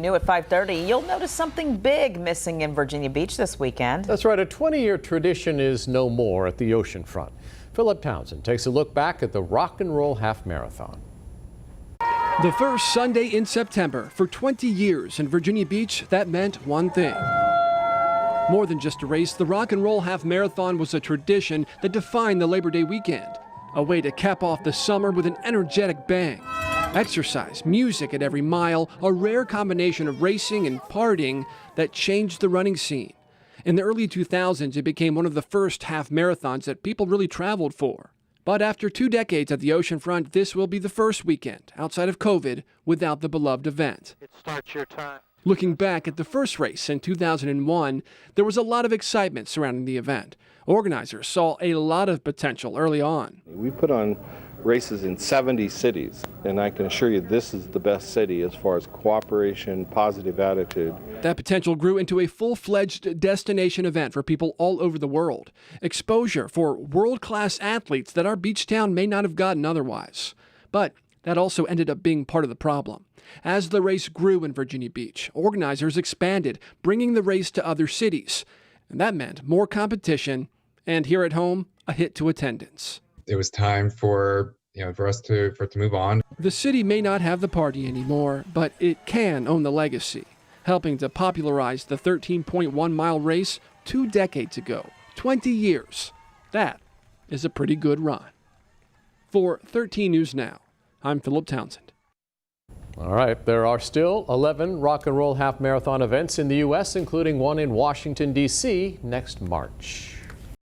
New at 5:30, you'll notice something big missing in Virginia Beach this weekend. That's right, a 20-year tradition is no more at the Oceanfront. Philip Townsend takes a look back at the Rock and Roll Half Marathon. The first Sunday in September. For 20 years in Virginia Beach, that meant one thing. More than just a race, the Rock and Roll Half Marathon was a tradition that defined the Labor Day weekend. A way to cap off the summer with an energetic bang. Exercise, music at every mile, a rare combination of racing and partying that changed the running scene. In the early 2000s, it became one of the first half marathons that people really traveled for. But after 2 decades at the Oceanfront, this will be the first weekend, outside of COVID, without the beloved event. It starts your time. Looking back at the first race in 2001, there was a lot of excitement surrounding the event. Organizers saw a lot of potential early on. We put on races in 70 cities, and I can assure you this is the best city as far as cooperation, positive attitude. That potential grew into a full-fledged destination event for people all over the world. Exposure for world-class athletes that our beach town may not have gotten otherwise. But that also ended up being part of the problem. As the race grew in Virginia Beach, organizers expanded, bringing the race to other cities. And that meant more competition, and here at home, a hit to attendance. It was time for us to move on. The city may not have the party anymore, but it can own the legacy, helping to popularize the 13.1-mile race 2 decades ago. 20 years. That is a pretty good run. For 13 News Now, I'm Philip Townsend. All right, there are still 11 Rock and Roll Half Marathon events in the U.S., including one in Washington, D.C. next March.